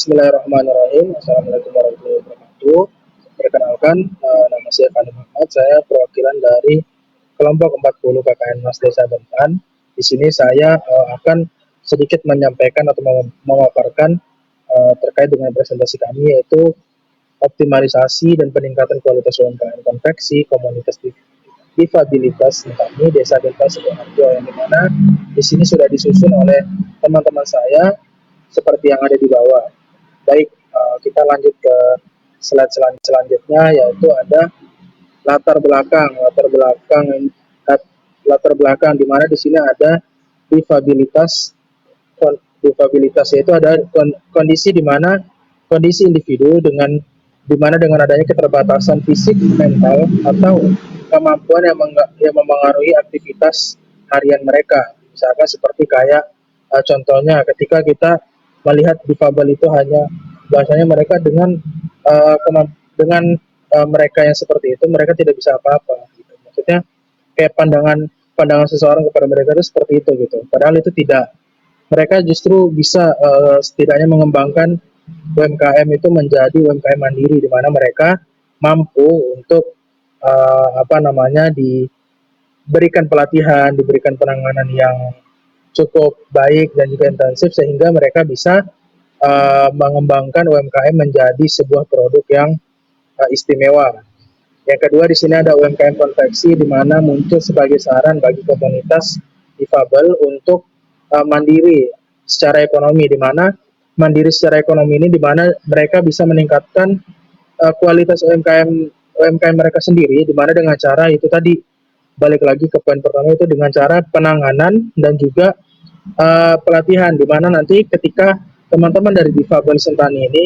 Bismillahirrahmanirrahim. Assalamualaikum warahmatullahi wabarakatuh. Perkenalkan, nama saya Fani Muhammad. Saya perwakilan dari kelompok 40 KKN Mas Desa Bentan. Di sini saya akan sedikit menyampaikan atau memaparkan terkait dengan presentasi kami, yaitu optimalisasi dan peningkatan kualitas UMKM konveksi komunitas difabilitas kami Desa Bentan Sidoarjo, yang dimana di sini sudah disusun oleh teman-teman saya seperti yang ada di bawah. Baik, kita lanjut ke slide selanjutnya, yaitu ada latar belakang, latar belakang di mana di sini ada difabilitas. Difabilitas yaitu ada kondisi di mana kondisi individu di mana dengan adanya keterbatasan fisik, mental, atau kemampuan yang memengaruhi aktivitas harian mereka. Misalkan seperti kayak contohnya ketika kita melihat difabel itu hanya bahasanya mereka dengan mereka yang seperti itu mereka tidak bisa apa-apa gitu. Maksudnya kayak pandangan seseorang kepada mereka itu seperti itu gitu. Padahal itu tidak. Mereka justru bisa setidaknya mengembangkan UMKM itu menjadi UMKM mandiri, di mana mereka mampu untuk diberikan pelatihan, diberikan penanganan yang cukup baik dan juga intensif, sehingga mereka bisa mengembangkan UMKM menjadi sebuah produk yang istimewa. Yang kedua, di sini ada UMKM konveksi, di mana muncul sebagai saran bagi komunitas difabel untuk mandiri secara ekonomi, di mana mandiri secara ekonomi ini di mana mereka bisa meningkatkan kualitas UMKM mereka sendiri, di mana dengan cara itu tadi, balik lagi ke poin pertama, itu dengan cara penanganan dan juga pelatihan, di mana nanti ketika teman-teman dari Difabel Sentani ini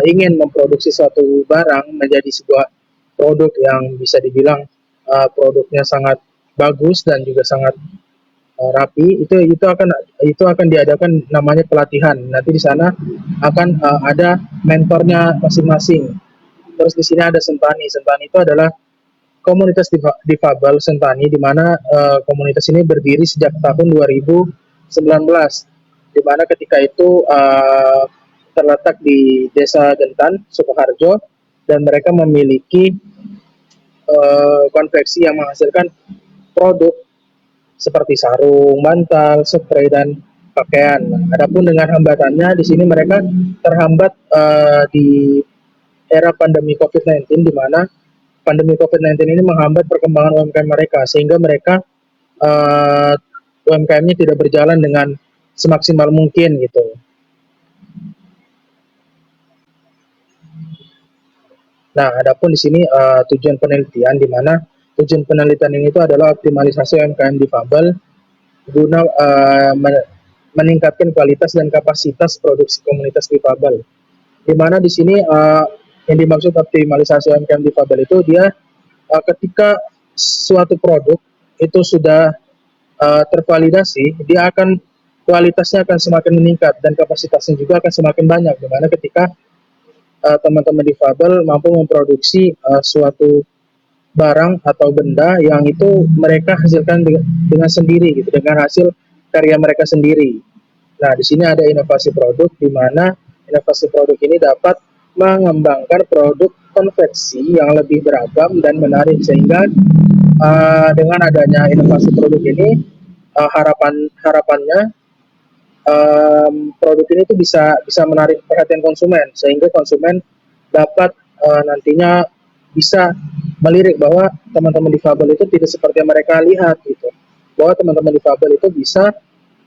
ingin memproduksi suatu barang menjadi sebuah produk yang bisa dibilang produknya sangat bagus dan juga sangat rapi, itu akan diadakan namanya pelatihan. Nanti di sana akan ada mentornya masing-masing. Terus di sini ada Sentani. Sentani itu adalah komunitas difabel Sentani, di mana komunitas ini berdiri sejak tahun 2019, di mana ketika itu terletak di Desa Gentan, Sukoharjo, dan mereka memiliki konveksi yang menghasilkan produk seperti sarung, bantal, spray, dan pakaian. Adapun dengan hambatannya, di sini mereka terhambat di era pandemi COVID-19, di mana pandemi COVID-19 ini menghambat perkembangan UMKM mereka, sehingga mereka UMKM-nya tidak berjalan dengan semaksimal mungkin gitu. Nah, adapun di sini tujuan penelitian, di mana tujuan penelitian ini itu adalah optimalisasi UMKM difabel guna meningkatkan kualitas dan kapasitas produksi komunitas difabel. Di mana di sini yang dimaksud optimalisasi UMKM difabel itu dia ketika suatu produk itu sudah tervalidasi, dia akan kualitasnya akan semakin meningkat dan kapasitasnya juga akan semakin banyak. Di mana ketika teman-teman difabel mampu memproduksi suatu barang atau benda yang itu mereka hasilkan dengan sendiri gitu, dengan hasil karya mereka sendiri. Nah, di sini ada inovasi produk, di mana inovasi produk ini dapat mengembangkan produk konveksi yang lebih beragam dan menarik, sehingga dengan adanya inovasi produk ini harapannya produk ini tuh bisa menarik perhatian konsumen, sehingga konsumen dapat nantinya bisa melirik bahwa teman-teman difabel itu tidak seperti yang mereka lihat gitu, bahwa teman-teman difabel itu bisa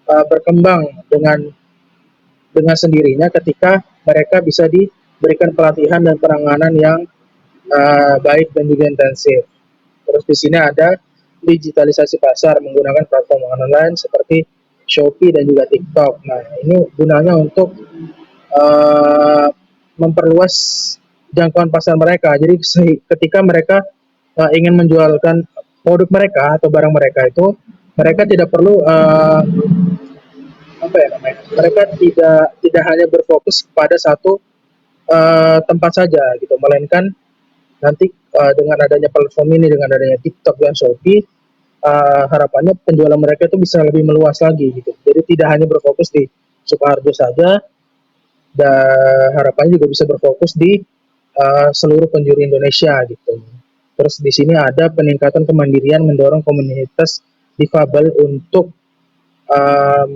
berkembang dengan sendirinya ketika mereka bisa diberikan pelatihan dan penanganan yang baik dan juga intensif. Terus di sini ada digitalisasi pasar menggunakan platform online seperti Shopee dan juga TikTok. Nah, ini gunanya untuk memperluas jangkauan pasar mereka. Jadi ketika mereka ingin menjualkan produk mereka atau barang mereka itu, mereka tidak perlu mereka tidak hanya berfokus pada satu tempat saja gitu, melainkan nanti dengan adanya platform ini, dengan adanya TikTok dan Shopee, harapannya penjualan mereka itu bisa lebih meluas lagi gitu. Jadi tidak hanya berfokus di Sukoharjo saja, dan harapannya juga bisa berfokus di seluruh penjuru Indonesia gitu. Terus di sini ada peningkatan kemandirian mendorong komunitas difabel um,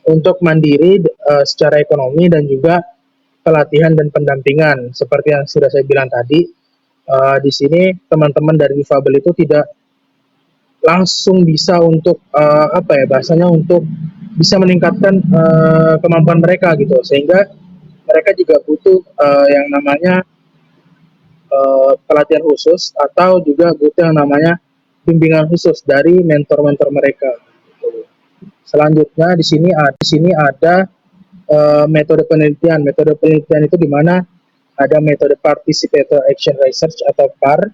untuk mandiri secara ekonomi dan juga pelatihan dan pendampingan. Seperti yang sudah saya bilang tadi, di sini teman-teman dari difabel itu tidak langsung bisa untuk apa ya bahasanya, untuk bisa meningkatkan kemampuan mereka gitu, sehingga mereka juga butuh yang namanya pelatihan khusus atau juga butuh yang namanya bimbingan khusus dari mentor-mentor mereka. Selanjutnya di sini ada metode penelitian. Metode penelitian itu di mana ada metode Participator Action Research atau PAR.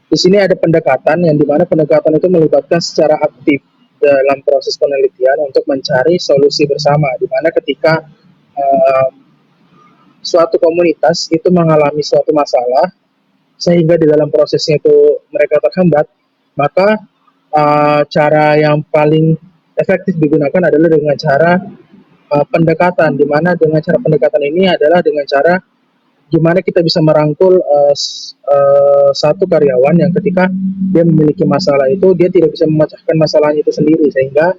Di sini ada pendekatan yang dimana pendekatan itu melibatkan secara aktif dalam proses penelitian untuk mencari solusi bersama. Di mana ketika uh, suatu komunitas itu mengalami suatu masalah sehingga di dalam prosesnya itu mereka terhambat, maka cara yang paling efektif digunakan adalah dengan cara pendekatan, di mana dengan cara pendekatan ini adalah dengan cara gimana kita bisa merangkul satu karyawan yang ketika dia memiliki masalah itu dia tidak bisa memecahkan masalahnya itu sendiri, sehingga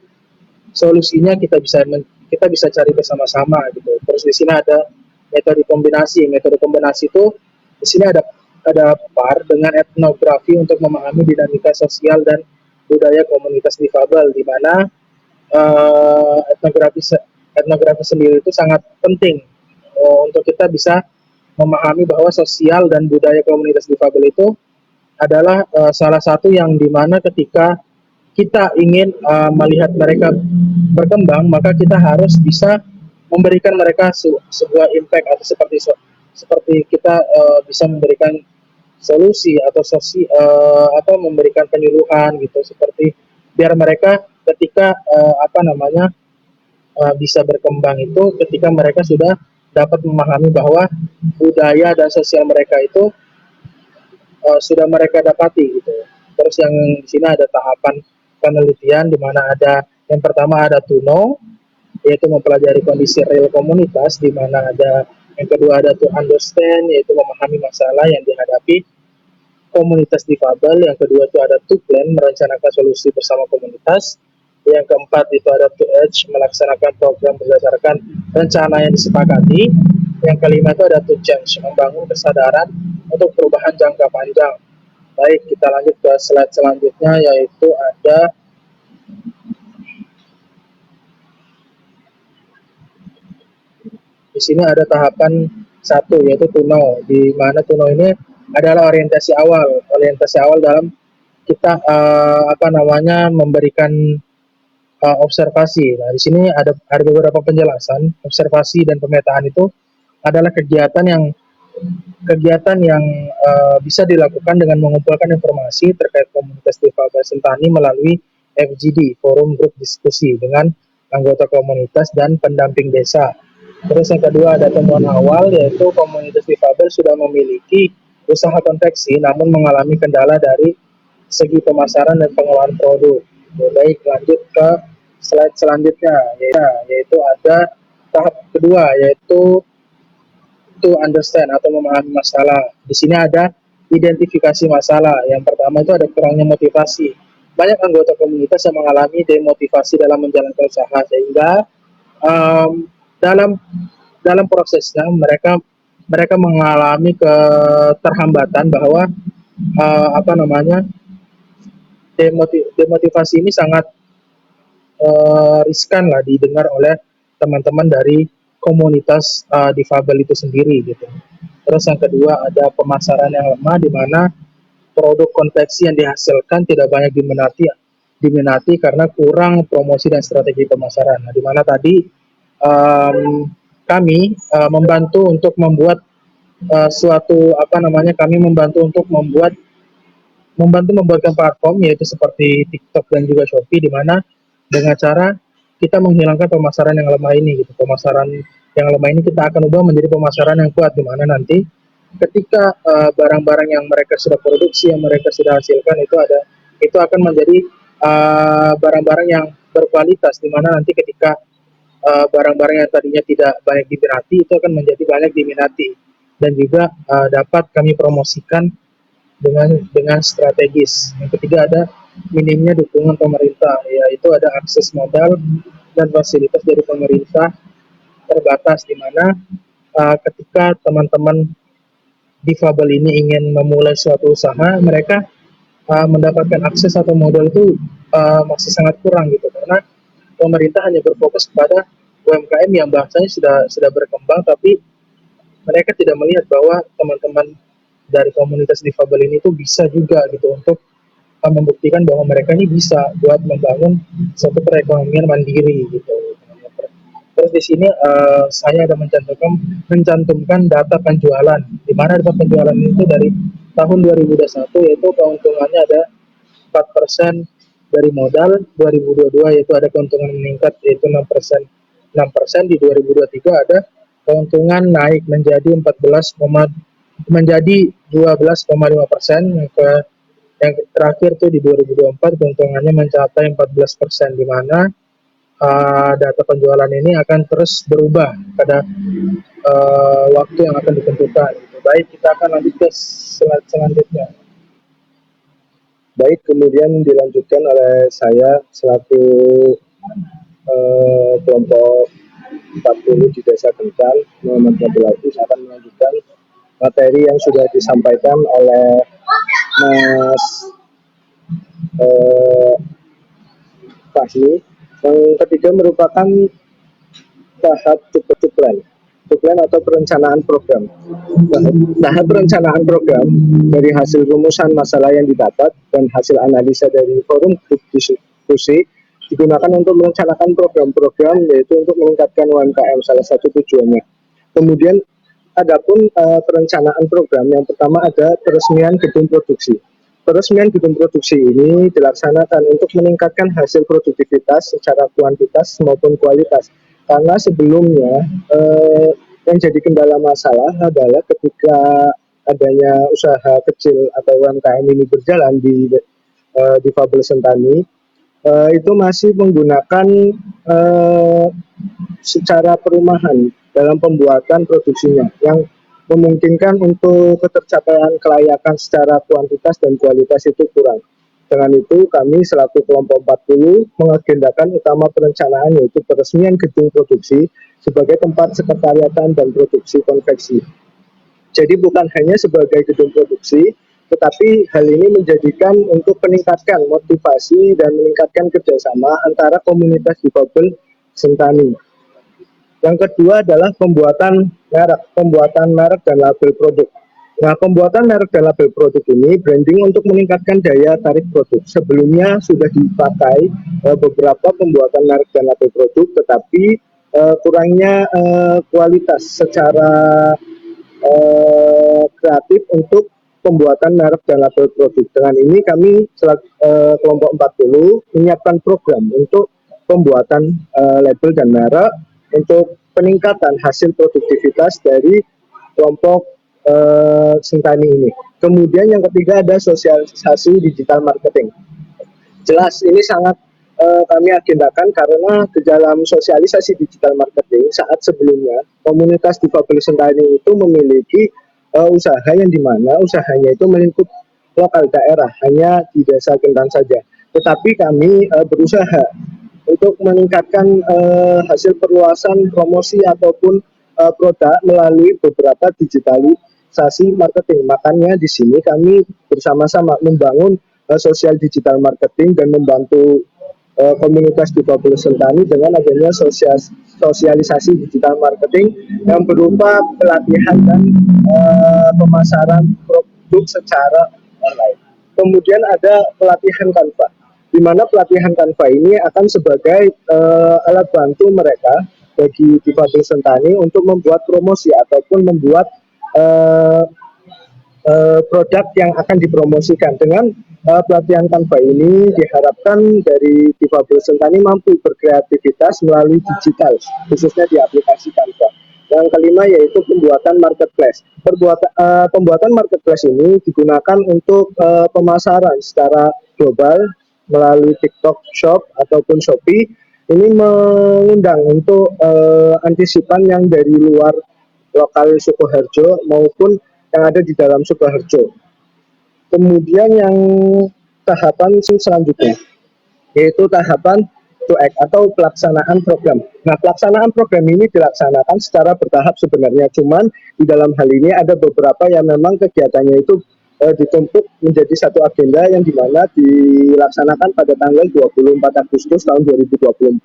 solusinya kita bisa cari bersama-sama gitu. Terus di sini ada metode kombinasi. Metode kombinasi itu di sini ada PAR dengan etnografi untuk memahami dinamika sosial dan budaya komunitas difabel, di mana etnografi sendiri itu sangat penting untuk kita bisa memahami bahwa sosial dan budaya komunitas difabel itu adalah salah satu yang dimana ketika kita ingin melihat mereka berkembang, maka kita harus bisa memberikan mereka sebuah impact, atau seperti kita bisa memberikan solusi atau memberikan penyuluhan gitu, seperti biar mereka ketika bisa berkembang itu ketika mereka sudah dapat memahami bahwa budaya dan sosial mereka itu sudah mereka dapati gitu. Terus yang di sini ada tahapan penelitian di mana ada yang pertama ada to know, yaitu mempelajari kondisi real komunitas, di mana ada yang kedua ada to understand, yaitu memahami masalah yang dihadapi komunitas difabel. Yang kedua itu ada to plan, merencanakan solusi bersama komunitas. Yang keempat itu ada to edge, melaksanakan program berdasarkan rencana yang disepakati. Yang kelima itu ada to change, membangun kesadaran untuk perubahan jangka panjang. Baik, kita lanjut ke slide selanjutnya, yaitu ada di sini ada tahapan satu, yaitu to know, di mana to know ini adalah orientasi awal dalam kita memberikan observasi. Nah, di sini ada beberapa penjelasan. Observasi dan pemetaan itu adalah kegiatan yang bisa dilakukan dengan mengumpulkan informasi terkait komunitas difabel Sentani melalui FGD, forum grup diskusi dengan anggota komunitas dan pendamping desa. Terus yang kedua ada temuan awal, yaitu komunitas difabel sudah memiliki usaha konveksi namun mengalami kendala dari segi pemasaran dan pengelolaan produk. Baik, lanjut ke slide selanjutnya, yaitu ada tahap kedua, yaitu to understand atau memahami masalah. Di sini ada identifikasi masalah. Yang pertama itu ada kurangnya motivasi. Banyak anggota komunitas yang mengalami demotivasi dalam menjalankan usaha, sehingga um, dalam dalam prosesnya mereka mengalami keterhambatan bahwa uh, apa namanya demotivasi ini sangat riskan lah didengar oleh teman-teman dari komunitas difabel itu sendiri gitu. Terus yang kedua ada pemasaran yang lemah, di mana produk konveksi yang dihasilkan tidak banyak diminati karena kurang promosi dan strategi pemasaran. Nah, di mana tadi kami membantu untuk membuat kami membantu untuk membuatkan platform, yaitu seperti TikTok dan juga Shopee, di mana dengan cara kita menghilangkan pemasaran yang lemah ini gitu. Pemasaran yang lemah ini kita akan ubah menjadi pemasaran yang kuat, di mana nanti ketika barang-barang yang mereka sudah produksi, yang mereka sudah hasilkan itu akan menjadi barang-barang yang berkualitas, di mana nanti ketika barang-barang yang tadinya tidak banyak diminati itu akan menjadi banyak diminati, dan juga dapat kami promosikan dengan strategis. Yang ketiga ada minimnya dukungan pemerintah, yaitu ada akses modal dan fasilitas dari pemerintah terbatas, di mana ketika teman-teman difabel ini ingin memulai suatu usaha, mereka mendapatkan akses atau modal itu masih sangat kurang gitu, karena pemerintah hanya berfokus kepada UMKM yang bahasanya sudah berkembang, tapi mereka tidak melihat bahwa teman-teman dari komunitas difabel ini tuh bisa juga gitu untuk membuktikan bahwa mereka ini bisa buat membangun suatu perekonomian mandiri gitu. Terus di sini saya ada mencantumkan data penjualan, di mana data penjualan itu dari tahun 2021 yaitu keuntungannya ada 4% dari modal, 2022 yaitu ada keuntungan meningkat yaitu 6%. 6% di 2023 ada keuntungan naik menjadi 14, menjadi 12,5%. Yang terakhir tuh di 2024 keuntungannya mencapai 14%, di mana data penjualan ini akan terus berubah pada waktu yang akan ditentukan. Baik, kita akan lanjut ke slide selanjutnya. Baik, kemudian dilanjutkan oleh saya selaku kelompok 40 di Desa Kental, Muhammad Abdul akan melanjutkan materi yang sudah disampaikan oleh Mas Fahmi. Yang ketiga merupakan tahap plan atau perencanaan program. Tahap perencanaan program dari hasil rumusan masalah yang didapat dan hasil analisa dari forum grup diskusi digunakan untuk merencanakan program-program, yaitu untuk meningkatkan UMKM, salah satu tujuannya. Kemudian adapun perencanaan program, yang pertama ada peresmian gedung produksi. Peresmian gedung produksi ini dilaksanakan untuk meningkatkan hasil produktivitas secara kuantitas maupun kualitas. Karena sebelumnya yang jadi kendala masalah adalah ketika adanya usaha kecil atau UMKM ini berjalan di Fabel Sentani, itu masih menggunakan secara perumahan dalam pembuatan produksinya, yang memungkinkan untuk ketercapaian kelayakan secara kuantitas dan kualitas itu kurang. Dengan itu, kami selaku kelompok 40 mengagendakan utama perencanaan, yaitu peresmian gedung produksi sebagai tempat sekretariatan dan produksi konveksi. Jadi bukan hanya sebagai gedung produksi, tetapi hal ini menjadikan untuk meningkatkan motivasi dan meningkatkan kerjasama antara komunitas difabel Sentani. Yang kedua adalah pembuatan merek dan label produk. Nah, pembuatan merek dan label produk ini branding untuk meningkatkan daya tarik produk. Sebelumnya sudah dipakai beberapa pembuatan merek dan label produk, tetapi kurangnya kualitas secara kreatif untuk pembuatan merek dan label produk. Dengan ini kami kelompok 40 menyiapkan program untuk pembuatan label dan merek untuk peningkatan hasil produktivitas dari kelompok Sentani ini. Kemudian yang ketiga ada sosialisasi digital marketing. Jelas ini sangat kami agendakan karena di dalam sosialisasi digital marketing saat sebelumnya komunitas difabel Sentani itu memiliki usaha yang dimana usahanya itu melingkup lokal daerah, hanya di Desa Kentan saja. Tetapi kami berusaha untuk meningkatkan hasil perluasan promosi ataupun produk melalui beberapa digitalisasi marketing. Makanya di sini kami bersama-sama membangun sosial digital marketing dan membantu komunitas difabel Sentani dengan adanya sosialisasi digital marketing yang berupa pelatihan dan pemasaran produk secara online. Kemudian ada pelatihan Canva, di mana pelatihan Canva ini akan sebagai alat bantu mereka bagi difabel Sentani untuk membuat promosi ataupun membuat produk yang akan dipromosikan. Dengan pelatihan Canva ini diharapkan dari difabel Sentani mampu berkreativitas melalui digital, khususnya di aplikasi Canva. Yang kelima yaitu pembuatan marketplace. Pembuatan marketplace ini digunakan untuk pemasaran secara global melalui TikTok Shop ataupun Shopee, ini mengundang untuk antisipan yang dari luar lokal Sukoharjo maupun yang ada di dalam Sukoharjo. Kemudian yang tahapan selanjutnya, yaitu tahapan to act atau pelaksanaan program. Nah, pelaksanaan program ini dilaksanakan secara bertahap sebenarnya, cuman di dalam hal ini ada beberapa yang memang kegiatannya itu ditumpuk menjadi satu agenda yang dimana dilaksanakan pada tanggal 24 Agustus tahun 2024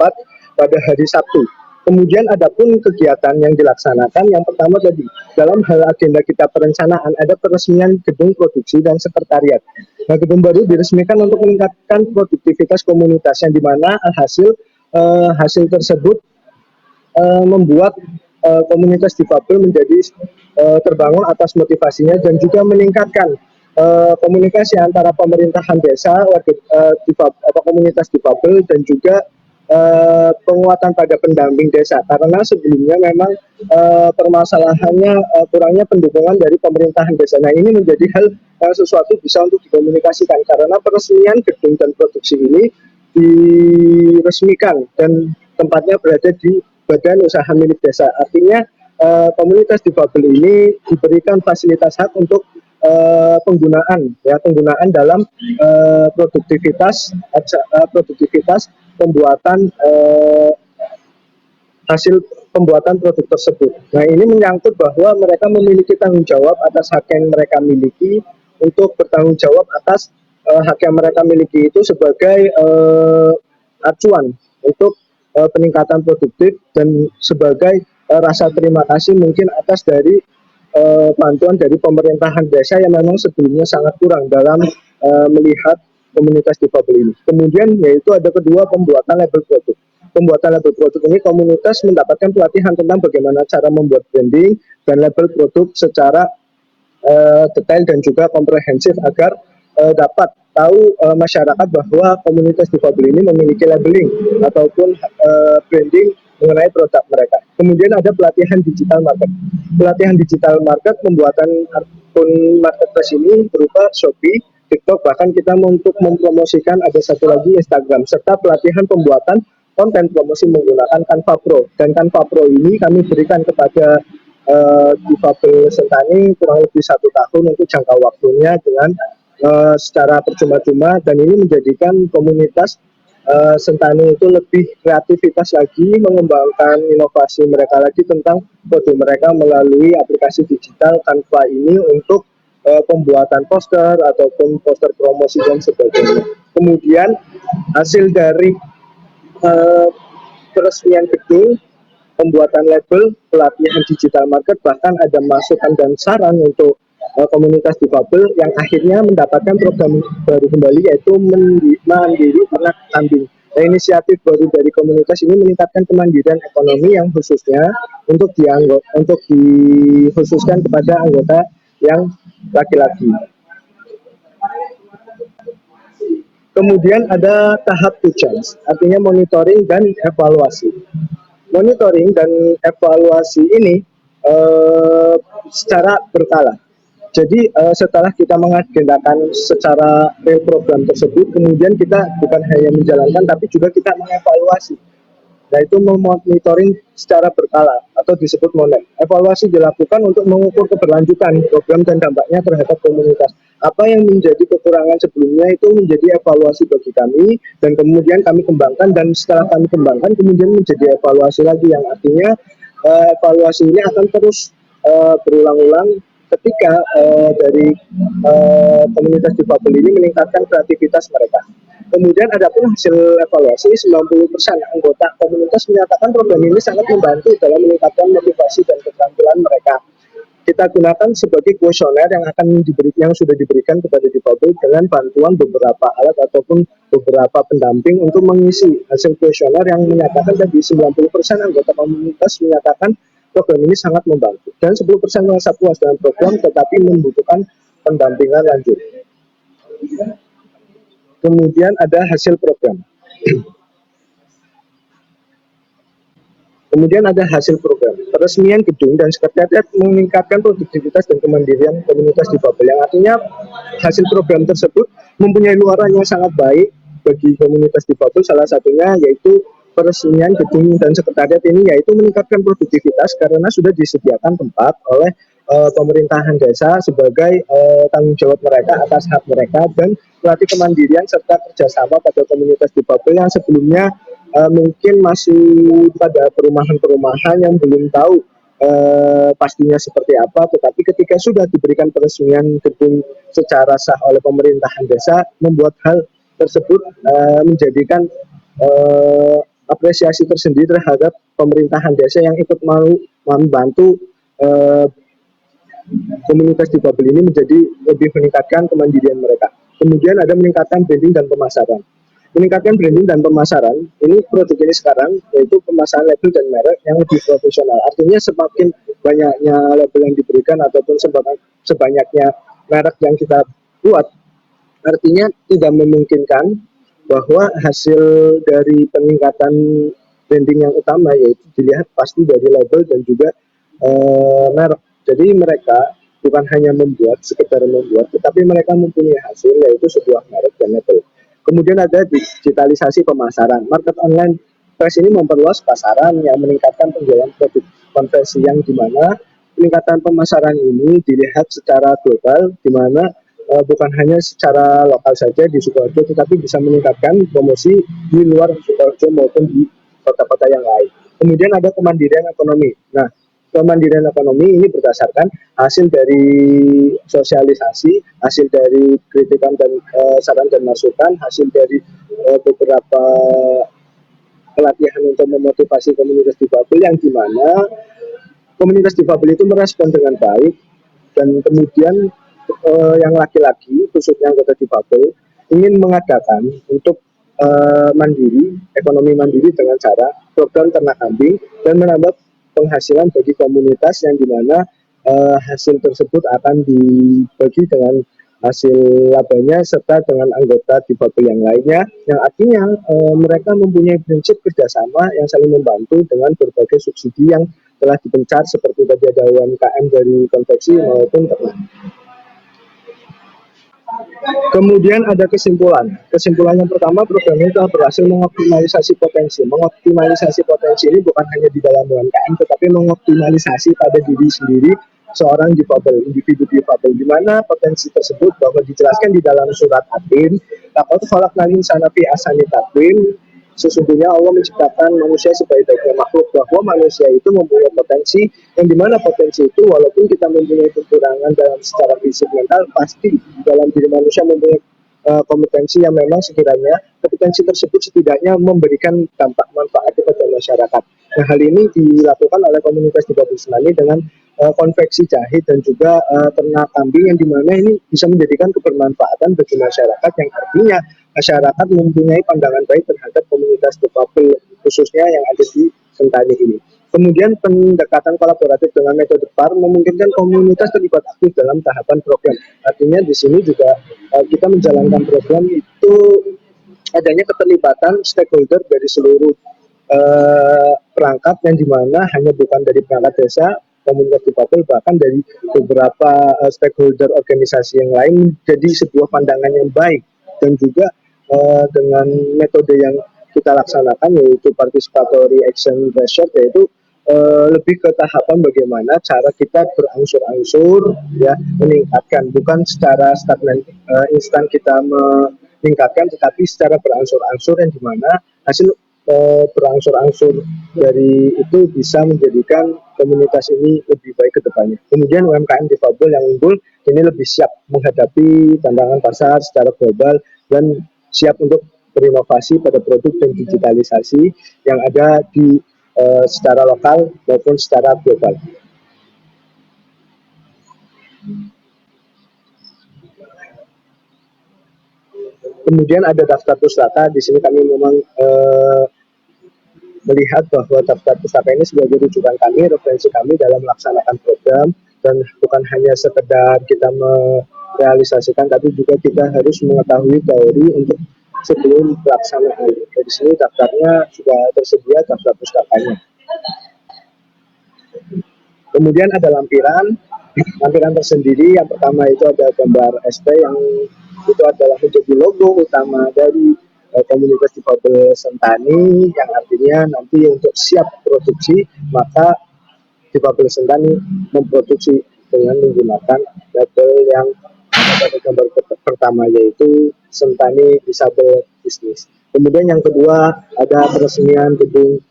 pada hari Sabtu. Kemudian ada pun kegiatan yang dilaksanakan, yang pertama tadi, dalam hal agenda kita perencanaan, ada peresmian gedung produksi dan sekretariat. Nah, gedung baru diresmikan untuk meningkatkan produktivitas komunitas, yang dimana hasil tersebut membuat komunitas difabel menjadi terbangun atas motivasinya dan juga meningkatkan komunikasi antara pemerintahan desa, komunitas difabel dan juga penguatan pada pendamping desa, karena sebelumnya memang permasalahannya kurangnya pendukungan dari pemerintahan desa. Nah, ini menjadi hal yang sesuatu bisa untuk dikomunikasikan, karena peresmian gedung dan produksi ini diresmikan dan tempatnya berada di badan usaha milik desa. Artinya komunitas difabel ini diberikan fasilitas hak untuk penggunaan dalam produktivitas pembuatan hasil pembuatan produk tersebut. Nah, ini menyangkut bahwa mereka memiliki tanggung jawab atas hak yang mereka miliki, untuk bertanggung jawab atas hak yang mereka miliki itu sebagai acuan untuk peningkatan produktif dan sebagai rasa terima kasih mungkin atas dari bantuan dari pemerintahan desa yang memang sebelumnya sangat kurang dalam melihat komunitas difabel ini. Kemudian yaitu ada kedua, pembuatan label produk. Pembuatan label produk ini komunitas mendapatkan pelatihan tentang bagaimana cara membuat branding dan label produk secara detail dan juga komprehensif agar dapat tahu masyarakat bahwa komunitas difabel ini memiliki labeling ataupun branding mengenai produk mereka. Kemudian ada pelatihan digital market. Pelatihan digital market, pembuatan akun marketplace ini berupa Shopee, TikTok, bahkan kita untuk mempromosikan ada satu lagi Instagram, serta pelatihan pembuatan konten promosi menggunakan Canva Pro. Dan Canva Pro ini kami berikan kepada difabel Sentani kurang lebih 1 tahun untuk jangka waktunya dengan secara percuma-cuma, dan ini menjadikan komunitas Sentani itu lebih kreativitas lagi, mengembangkan inovasi mereka lagi tentang produk mereka melalui aplikasi digital Canva ini untuk pembuatan poster ataupun poster promosi dan sebagainya. Kemudian hasil dari peresmian gedung, pembuatan label, pelatihan digital market, bahkan ada masukan dan saran untuk komunitas difabel yang akhirnya mendapatkan program baru kembali, yaitu mandiri ternak kambing. Nah, inisiatif baru dari komunitas ini meningkatkan kemandirian ekonomi yang khususnya untuk dikhususkan kepada anggota yang laki-laki. Kemudian ada tahap to change, artinya monitoring dan evaluasi. Monitoring dan evaluasi ini secara berkala. Jadi setelah kita mengagendakan secara real program tersebut, kemudian kita bukan hanya menjalankan, tapi juga kita mengevaluasi. Nah, itu memonitoring secara berkala atau disebut monet. Evaluasi dilakukan untuk mengukur keberlanjutan program dan dampaknya terhadap komunitas. Apa yang menjadi kekurangan sebelumnya itu menjadi evaluasi bagi kami, dan kemudian kami kembangkan, dan setelah kami kembangkan kemudian menjadi evaluasi lagi, yang artinya evaluasi ini akan terus berulang-ulang ketika dari komunitas difabel ini meningkatkan kreativitas mereka. Kemudian ada pun hasil evaluasi, 90% anggota komunitas menyatakan program ini sangat membantu dalam meningkatkan motivasi dan keterampilan mereka. Kita gunakan sebagai kuesioner yang sudah diberikan kepada difabel dengan bantuan beberapa alat ataupun beberapa pendamping untuk mengisi hasil kuesioner yang menyatakan tadi 90% anggota komunitas menyatakan program ini sangat membantu, dan 10% merasa puas dengan program tetapi membutuhkan pendampingan lanjut. Kemudian ada hasil program. Kemudian ada hasil program. Peresmian gedung dan sekretariat meningkatkan produktivitas dan kemandirian komunitas difabel, yang artinya hasil program tersebut mempunyai luaran yang sangat baik bagi komunitas difabel. Salah satunya yaitu peresmian gedung dan sekretariat ini yaitu meningkatkan produktivitas karena sudah disediakan tempat oleh pemerintahan desa sebagai tanggung jawab mereka atas hak mereka dan melatih kemandirian serta kerjasama pada komunitas difabel yang sebelumnya mungkin masih pada perumahan-perumahan yang belum tahu pastinya seperti apa, tetapi ketika sudah diberikan peresmian gedung secara sah oleh pemerintahan desa, membuat hal tersebut menjadikan apresiasi tersendiri terhadap pemerintahan desa yang ikut mau membantu uh, komunitas difabel ini menjadi lebih meningkatkan kemandirian mereka. Kemudian ada meningkatkan branding dan pemasaran. Meningkatkan branding dan pemasaran, ini produk ini sekarang yaitu pemasaran label dan merek yang lebih profesional. Artinya semakin banyaknya label yang diberikan ataupun sebanyaknya merek yang kita buat, artinya tidak memungkinkan bahwa hasil dari peningkatan branding yang utama yaitu dilihat pasti dari label dan juga merek. Jadi mereka bukan hanya membuat, sekedar membuat, tetapi mereka mempunyai hasil yaitu sebuah merek dan label. Kemudian ada digitalisasi pemasaran. Market online press ini memperluas pasaran yang meningkatkan penjualan produk konversi yang dimana peningkatan pemasaran ini dilihat secara global, di mana bukan hanya secara lokal saja di Sukoharjo, tetapi bisa meningkatkan promosi di luar Sukoharjo maupun di kota-kota yang lain. Kemudian ada kemandirian ekonomi. Nah, kemandirian ekonomi ini berdasarkan hasil dari sosialisasi, hasil dari kritikan dan saran dan masukan, hasil dari beberapa pelatihan untuk memotivasi komunitas difabel yang dimana komunitas difabel itu merespon dengan baik dan kemudian yang laki-laki khususnya anggota difabel ingin mengadakan untuk mandiri, ekonomi mandiri dengan cara program ternak kambing dan menambah penghasilan bagi komunitas yang dimana hasil tersebut akan dibagi dengan hasil labanya serta dengan anggota difabel yang lainnya yang artinya mereka mempunyai prinsip kerjasama yang saling membantu dengan berbagai subsidi yang telah dipencar seperti tadi ada UMKM dari konveksi maupun ternak. Kemudian ada kesimpulan. Kesimpulan yang pertama, program ini telah berhasil mengoptimalisasi potensi. Mengoptimalisasi potensi ini bukan hanya di dalam UMKM, tetapi mengoptimalisasi pada diri sendiri seorang difabel, individu difabel, di mana potensi tersebut bahwa dijelaskan di dalam surat At-Tin, laqad khalaqnal insana fi ahsani taqwim, sesungguhnya Allah menciptakan manusia sebaik-baiknya makhluk, bahwa manusia itu mempunyai potensi yang dimana potensi itu walaupun kita mempunyai kekurangan dalam secara fisik mental, pasti dalam diri manusia mempunyai kompetensi yang memang sekiranya kompetensi tersebut setidaknya memberikan dampak manfaat kepada masyarakat. Nah, hal ini dilakukan oleh komunitas difabel Semani dengan konveksi jahit dan juga ternak kambing yang dimana ini bisa menjadikan kebermanfaatan bagi masyarakat yang artinya masyarakat mempunyai pandangan baik terhadap komunitas difabel khususnya yang ada di Sentani ini. Kemudian pendekatan kolaboratif dengan metode PAR memungkinkan komunitas terlibat aktif dalam tahapan program. Artinya di sini juga kita menjalankan program itu adanya keterlibatan stakeholder dari seluruh perangkat yang dimana hanya bukan dari perangkat desa, komunitas difabel, bahkan dari beberapa stakeholder organisasi yang lain jadi sebuah pandangan yang baik dan juga dengan metode yang kita laksanakan yaitu participatory action research yaitu lebih ke tahapan bagaimana cara kita berangsur-angsur ya meningkatkan bukan secara stagnan instan kita meningkatkan tetapi secara berangsur-angsur yang dimana hasil berangsur-angsur dari itu bisa menjadikan komunitas ini lebih baik ke depannya. Kemudian UMKM difabel yang unggul ini lebih siap menghadapi tantangan pasar secara global dan siap untuk berinovasi pada produk dan digitalisasi yang ada di secara lokal maupun secara global. Kemudian ada daftar pustaka. Di sini kami memang melihat bahwa daftar pustaka ini sebagai rujukan kami, referensi kami dalam melaksanakan program dan bukan hanya sekedar kita merealisasikan, tapi juga kita harus mengetahui teori untuk sebelum pelaksanaan. Dari sini daftarnya sudah tersedia daftar pustakanya. Kemudian ada lampiran tersendiri. Yang pertama itu ada gambar SP yang itu adalah menjadi logo utama dari komunitas difabel Sentani, yang artinya nanti untuk siap produksi maka difabel Sentani memproduksi dengan menggunakan label yang ada pada gambar pertama, yaitu Sentani Disable Business. Kemudian yang kedua ada peresmian gedung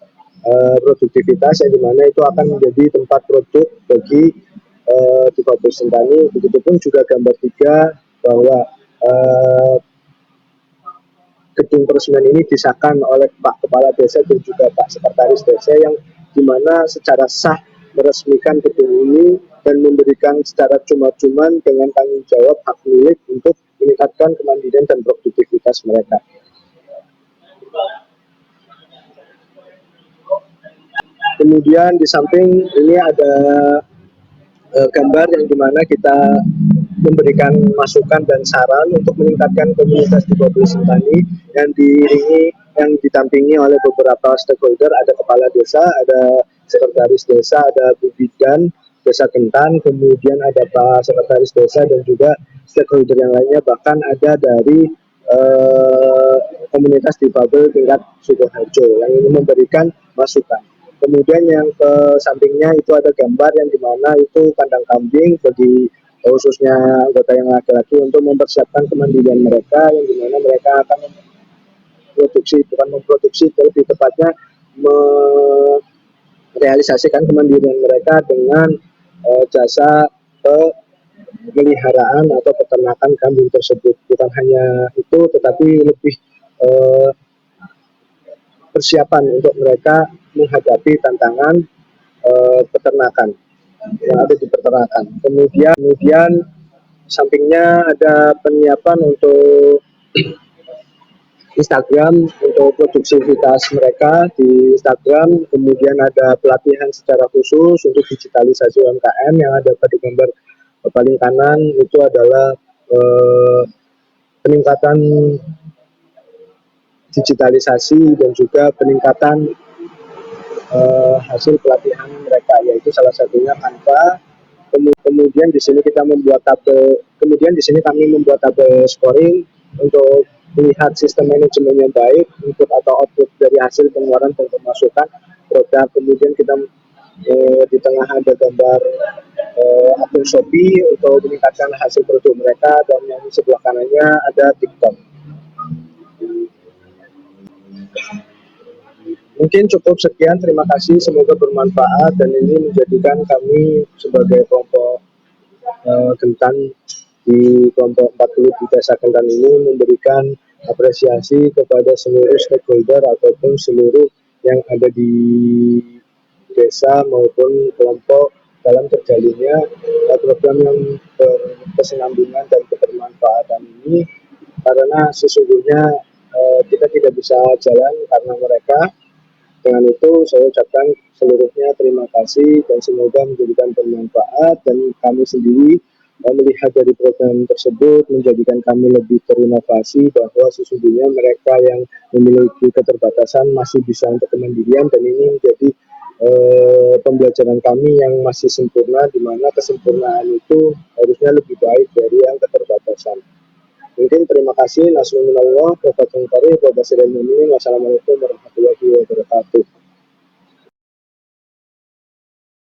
produktivitas, yang dimana itu akan menjadi tempat produk bagi difabel Sentani. Begitupun juga gambar 3 bahwa gedung peresmian ini disahkan oleh Pak Kepala Desa dan juga Pak Sekretaris Desa, yang dimana secara sah meresmikan gedung ini dan memberikan secara cuma-cuman dengan tanggung jawab hak milik untuk meningkatkan kemandirian dan produktivitas mereka. Kemudian di samping ini ada gambar yang dimana kita memberikan masukan dan saran untuk meningkatkan komunitas difabel Sentani yang ditampingi oleh beberapa stakeholder, ada kepala desa, ada sekretaris desa, ada Bu Bidan Desa Kentan, kemudian ada Pak Sekretaris Desa dan juga stakeholder yang lainnya, bahkan ada dari komunitas difabel tingkat Sukoharjo yang ingin memberikan masukan. Kemudian yang ke sampingnya itu ada gambar yang dimana itu kandang kambing bagi khususnya anggota yang laki-laki untuk mempersiapkan kemandirian mereka, yang dimana mereka akan memproduksi, lebih tepatnya merealisasikan kemandirian mereka dengan jasa pemeliharaan atau peternakan kambing tersebut. Bukan hanya itu, tetapi lebih persiapan untuk mereka menghadapi tantangan peternakan yang ada di peternakan. Kemudian sampingnya ada penyiapan untuk Instagram untuk produktivitas mereka di Instagram. Kemudian ada pelatihan secara khusus untuk digitalisasi UMKM, yang ada pada gambar paling kanan itu adalah peningkatan digitalisasi dan juga peningkatan hasil pelatihan mereka, yaitu salah satunya Canva. Kemudian di sini kami membuat tabel scoring untuk melihat sistem manajemen yang baik, input atau output dari hasil pengeluaran dan pemasukan produk. Kemudian kita di tengah ada gambar akun Shopee untuk meningkatkan hasil produk mereka, dan yang di sebelah kanannya ada TikTok. Mungkin cukup sekian, terima kasih, semoga bermanfaat, dan ini menjadikan kami sebagai kelompok Kentan di kelompok 40 di Desa Kentan ini memberikan apresiasi kepada seluruh stakeholder ataupun seluruh yang ada di desa maupun kelompok dalam terjalinnya program yang berkesinambungan dan kebermanfaatan ini, karena sesungguhnya kita tidak bisa jalan karena mereka. Dengan itu saya ucapkan seluruhnya terima kasih dan semoga menjadikan bermanfaat, dan kami sendiri melihat dari program tersebut menjadikan kami lebih berinovasi bahwa sesungguhnya mereka yang memiliki keterbatasan masih bisa untuk kemandirian, dan ini menjadi pembelajaran kami yang masih sempurna, di mana kesempurnaan itu harusnya lebih baik dari yang keterbatasan. Mungkin terima kasih. Wassalamualaikum warahmatullahi wabarakatuh.